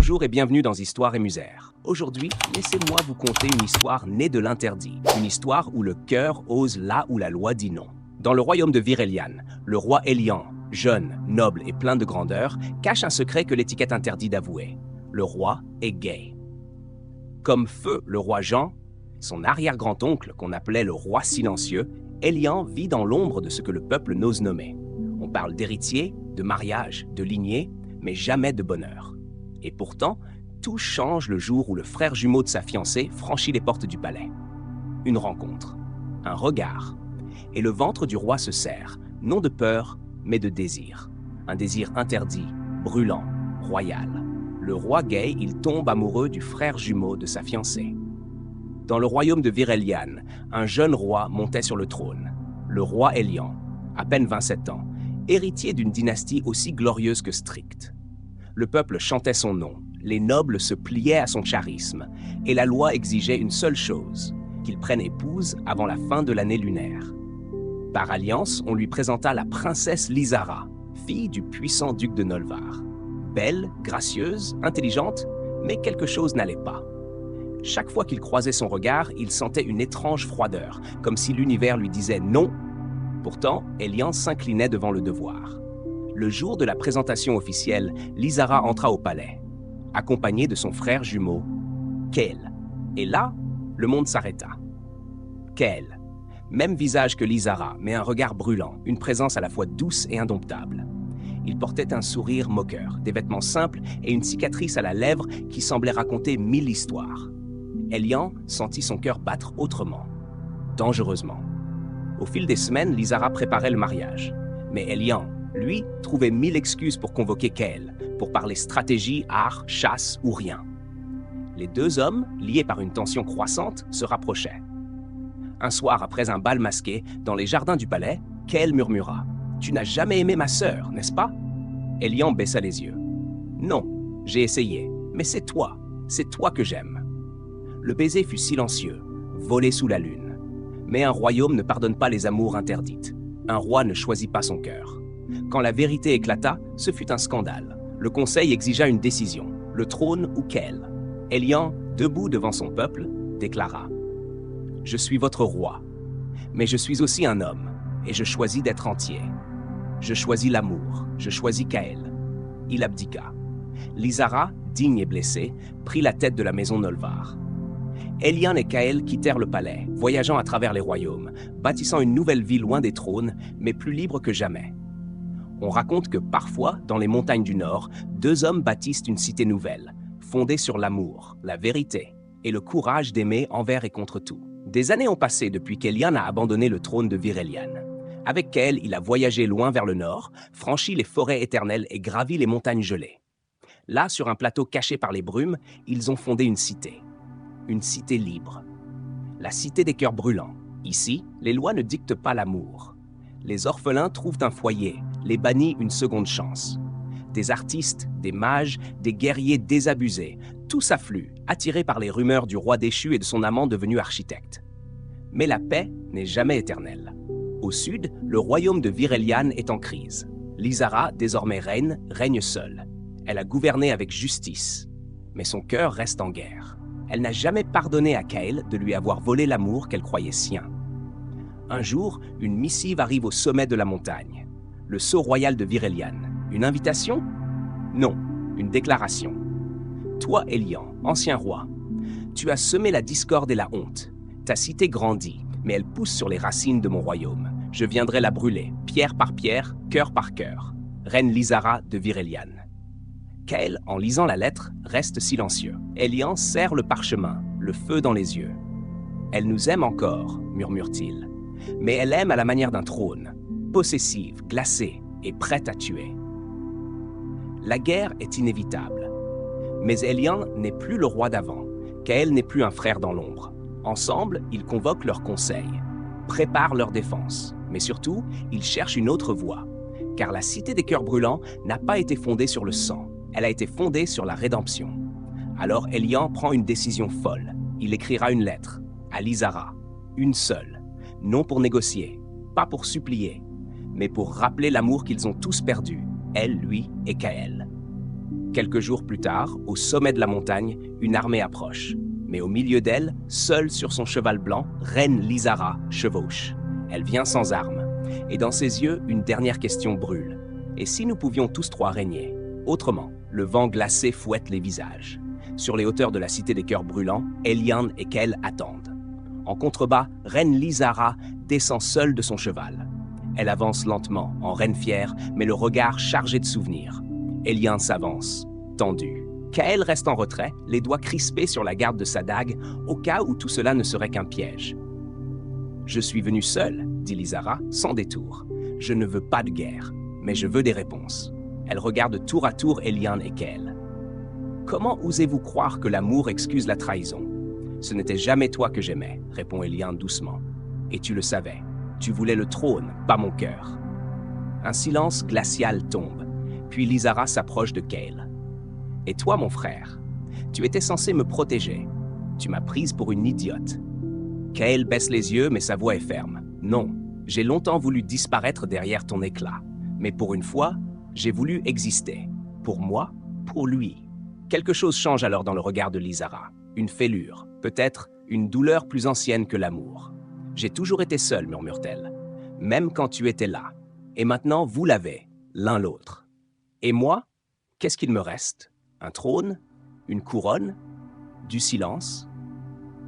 Bonjour et bienvenue dans Histoire et Musère. Aujourd'hui, laissez-moi vous conter une histoire née de l'interdit. Une histoire où le cœur ose là où la loi dit non. Dans le royaume de Vir-Elian, le roi Elian, jeune, noble et plein de grandeur, cache un secret que l'étiquette interdit d'avouer. Le roi est gay. Comme feu le roi Jean, son arrière-grand-oncle qu'on appelait le roi silencieux, Elian vit dans l'ombre de ce que le peuple n'ose nommer. On parle d'héritier, de mariage, de lignée, mais jamais de bonheur. Et pourtant, tout change le jour où le frère jumeau de sa fiancée franchit les portes du palais. Une rencontre, un regard, et le ventre du roi se serre, non de peur, mais de désir. Un désir interdit, brûlant, royal. Le roi gay, il tombe amoureux du frère jumeau de sa fiancée. Dans le royaume de Vir-Elian, un jeune roi montait sur le trône, le roi Elian, à peine 27 ans, héritier d'une dynastie aussi glorieuse que stricte. Le peuple chantait son nom, les nobles se pliaient à son charisme, et la loi exigeait une seule chose, qu'il prenne épouse avant la fin de l'année lunaire. Par alliance, on lui présenta la princesse Lysara, fille du puissant duc de Nolvar. Belle, gracieuse, intelligente, mais quelque chose n'allait pas. Chaque fois qu'il croisait son regard, il sentait une étrange froideur, comme si l'univers lui disait non. Pourtant, Elian s'inclinait devant le devoir. Le jour de la présentation officielle, Lysara entra au palais, accompagnée de son frère jumeau, Kael. Et là, le monde s'arrêta. Kael, même visage que Lysara, mais un regard brûlant, une présence à la fois douce et indomptable. Il portait un sourire moqueur, des vêtements simples et une cicatrice à la lèvre qui semblait raconter 1000 histoires. Elian sentit son cœur battre autrement, dangereusement. Au fil des semaines, Lysara préparait le mariage. Mais Elian, lui, trouvait 1000 excuses pour convoquer Kael, pour parler stratégie, art, chasse ou rien. Les deux hommes, liés par une tension croissante, se rapprochaient. Un soir, après un bal masqué, dans les jardins du palais, Kael murmura « Tu n'as jamais aimé ma sœur, n'est-ce pas ?» Elian baissa les yeux. « Non, j'ai essayé, mais c'est toi que j'aime. » Le baiser fut silencieux, volé sous la lune. Mais un royaume ne pardonne pas les amours interdites. Un roi ne choisit pas son cœur. Quand la vérité éclata, ce fut un scandale. Le conseil exigea une décision, le trône ou Kael. Elian, debout devant son peuple, déclara « Je suis votre roi, mais je suis aussi un homme, et je choisis d'être entier. Je choisis l'amour, je choisis Kael. » Il abdiqua. Lysara, digne et blessée, prit la tête de la maison Nolvar. Elian et Kael quittèrent le palais, voyageant à travers les royaumes, bâtissant une nouvelle vie loin des trônes, mais plus libre que jamais. On raconte que parfois, dans les montagnes du Nord, deux hommes bâtissent une cité nouvelle, fondée sur l'amour, la vérité et le courage d'aimer envers et contre tout. Des années ont passé depuis qu'Elian a abandonné le trône de Vir-Elian. Avec Kael, il a voyagé loin vers le nord, franchi les forêts éternelles et gravi les montagnes gelées. Là, sur un plateau caché par les brumes, ils ont fondé une cité libre. La cité des cœurs brûlants. Ici, les lois ne dictent pas l'amour. Les orphelins trouvent un foyer, les bannis une seconde chance. Des artistes, des mages, des guerriers désabusés, tous affluent, attirés par les rumeurs du roi déchu et de son amant devenu architecte. Mais la paix n'est jamais éternelle. Au sud, le royaume de Vir-Elian est en crise. Lysara, désormais reine, règne seule. Elle a gouverné avec justice, mais son cœur reste en guerre. Elle n'a jamais pardonné à Kael de lui avoir volé l'amour qu'elle croyait sien. Un jour, une missive arrive au sommet de la montagne. Le sceau royal de Vir-Elian. Une invitation? Non, une déclaration. Toi, Elian, ancien roi, tu as semé la discorde et la honte. Ta cité grandit, mais elle pousse sur les racines de mon royaume. Je viendrai la brûler, pierre par pierre, cœur par cœur. Reine Lysara de Vir-Elian. Kael, en lisant la lettre, reste silencieux. Elian serre le parchemin, le feu dans les yeux. « Elle nous aime encore », murmure-t-il. « Mais elle aime à la manière d'un trône, possessive, glacée et prête à tuer. » La guerre est inévitable. Mais Elian n'est plus le roi d'avant. Kael n'est plus un frère dans l'ombre. Ensemble, ils convoquent leur conseil, préparent leur défense. Mais surtout, ils cherchent une autre voie. Car la cité des cœurs brûlants n'a pas été fondée sur le sang. Elle a été fondée sur la rédemption. Alors Elian prend une décision folle. Il écrira une lettre à Lysara, une seule, non pour négocier, pas pour supplier, mais pour rappeler l'amour qu'ils ont tous perdu, elle, lui et Kael. Quelques jours plus tard, au sommet de la montagne, une armée approche. Mais au milieu d'elle, seule sur son cheval blanc, reine Lysara chevauche. Elle vient sans armes. Et dans ses yeux, une dernière question brûle. Et si nous pouvions tous trois régner? Autrement, le vent glacé fouette les visages. Sur les hauteurs de la cité des cœurs brûlants, Elian et Kael attendent. En contrebas, reine Lysara descend seule de son cheval. Elle avance lentement, en reine fière, mais le regard chargé de souvenirs. Elian s'avance, tendu. Kael reste en retrait, les doigts crispés sur la garde de sa dague, au cas où tout cela ne serait qu'un piège. « Je suis venu seul, » dit Lysara, sans détour. « Je ne veux pas de guerre, mais je veux des réponses. » Elle regarde tour à tour Elian et Kael. « Comment osez-vous croire que l'amour excuse la trahison? Ce n'était jamais toi que j'aimais, » répond Elian doucement. « Et tu le savais. Tu voulais le trône, pas mon cœur. » Un silence glacial tombe, puis Lysara s'approche de Kael. « Et toi, mon frère, tu étais censé me protéger. Tu m'as prise pour une idiote. » Kael baisse les yeux, mais sa voix est ferme. « Non, j'ai longtemps voulu disparaître derrière ton éclat. Mais pour une fois, j'ai voulu exister. Pour moi, pour lui. » Quelque chose change alors dans le regard de Lysara. Une fêlure, peut-être une douleur plus ancienne que l'amour. « J'ai toujours été seule, murmure-t-elle. Même quand tu étais là. Et maintenant, vous l'avez, l'un l'autre. Et moi, qu'est-ce qu'il me reste? Un trône? Une couronne? Du silence ?»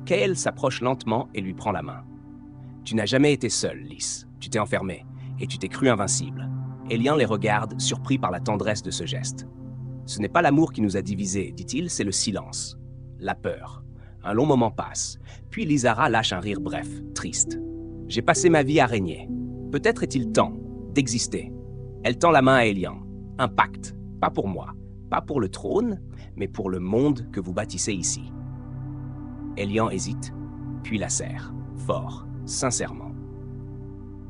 Kael s'approche lentement et lui prend la main. « Tu n'as jamais été seule, Lys. Tu t'es enfermée, et tu t'es crue invincible. » Elian les regarde, surpris par la tendresse de ce geste. « Ce n'est pas l'amour qui nous a divisés, dit-il, c'est le silence. La peur. » Un long moment passe, puis Lysara lâche un rire bref, triste. « J'ai passé ma vie à régner. Peut-être est-il temps d'exister. » Elle tend la main à Elian. « Un pacte, pas pour moi, pas pour le trône, mais pour le monde que vous bâtissez ici. » Elian hésite, puis la serre, fort, sincèrement.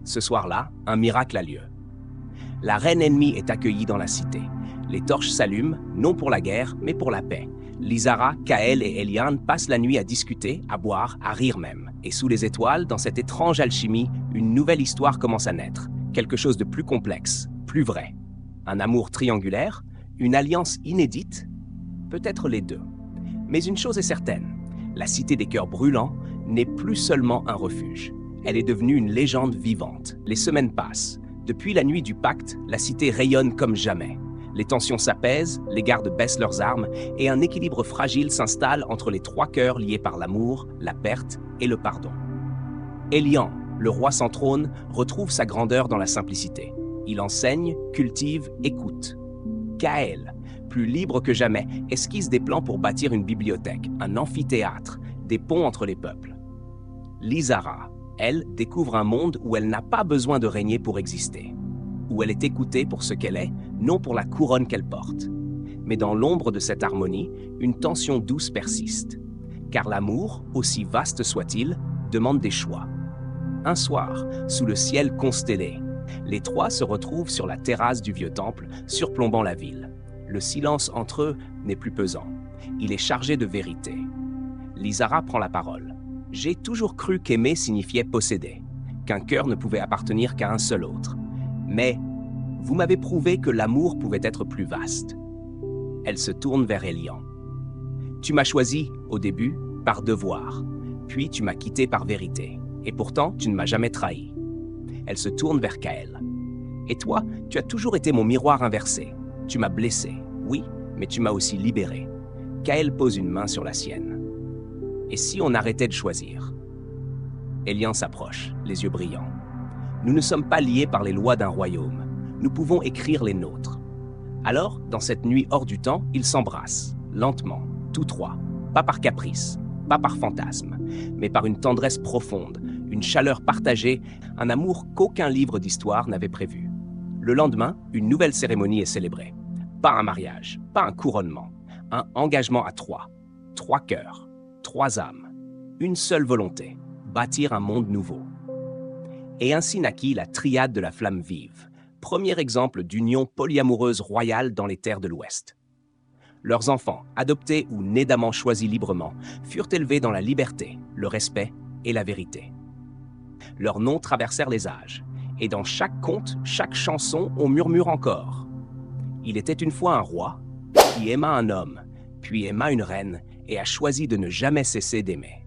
Ce soir-là, un miracle a lieu. La reine ennemie est accueillie dans la cité. Les torches s'allument, non pour la guerre, mais pour la paix. Lysara, Kael et Elian passent la nuit à discuter, à boire, à rire même. Et sous les étoiles, dans cette étrange alchimie, une nouvelle histoire commence à naître. Quelque chose de plus complexe, plus vrai. Un amour triangulaire, une alliance inédite, peut-être les deux. Mais une chose est certaine, la cité des cœurs brûlants n'est plus seulement un refuge. Elle est devenue une légende vivante. Les semaines passent. Depuis la nuit du pacte, la cité rayonne comme jamais. Les tensions s'apaisent, les gardes baissent leurs armes et un équilibre fragile s'installe entre les trois cœurs liés par l'amour, la perte et le pardon. Elian, le roi sans trône, retrouve sa grandeur dans la simplicité. Il enseigne, cultive, écoute. Kael, plus libre que jamais, esquisse des plans pour bâtir une bibliothèque, un amphithéâtre, des ponts entre les peuples. Lysara, elle, découvre un monde où elle n'a pas besoin de régner pour exister, où elle est écoutée pour ce qu'elle est, non pour la couronne qu'elle porte. Mais dans l'ombre de cette harmonie, une tension douce persiste. Car l'amour, aussi vaste soit-il, demande des choix. Un soir, sous le ciel constellé, les trois se retrouvent sur la terrasse du vieux temple, surplombant la ville. Le silence entre eux n'est plus pesant. Il est chargé de vérité. Lysara prend la parole. « J'ai toujours cru qu'aimer signifiait posséder, qu'un cœur ne pouvait appartenir qu'à un seul autre. Mais vous m'avez prouvé que l'amour pouvait être plus vaste. » Elle se tourne vers Elian. « Tu m'as choisi, au début, par devoir, puis tu m'as quitté par vérité, et pourtant tu ne m'as jamais trahi. » Elle se tourne vers Kael. « Et toi, tu as toujours été mon miroir inversé. Tu m'as blessé, oui, mais tu m'as aussi libéré. » Kael pose une main sur la sienne. « Et si on arrêtait de choisir ?» Elian s'approche, les yeux brillants. « Nous ne sommes pas liés par les lois d'un royaume. Nous pouvons écrire les nôtres. » Alors, dans cette nuit hors du temps, ils s'embrassent, lentement, tous trois, pas par caprice, pas par fantasme, mais par une tendresse profonde, une chaleur partagée, un amour qu'aucun livre d'histoire n'avait prévu. Le lendemain, une nouvelle cérémonie est célébrée. Pas un mariage, pas un couronnement, un engagement à trois. Trois cœurs, trois âmes, une seule volonté, bâtir un monde nouveau. Et ainsi naquit la triade de la flamme vive, premier exemple d'union polyamoureuse royale dans les terres de l'Ouest. Leurs enfants, adoptés ou naidamment choisis librement, furent élevés dans la liberté, le respect et la vérité. Leurs noms traversèrent les âges, et dans chaque conte, chaque chanson, on murmure encore. Il était une fois un roi, qui aima un homme, puis aima une reine, et a choisi de ne jamais cesser d'aimer.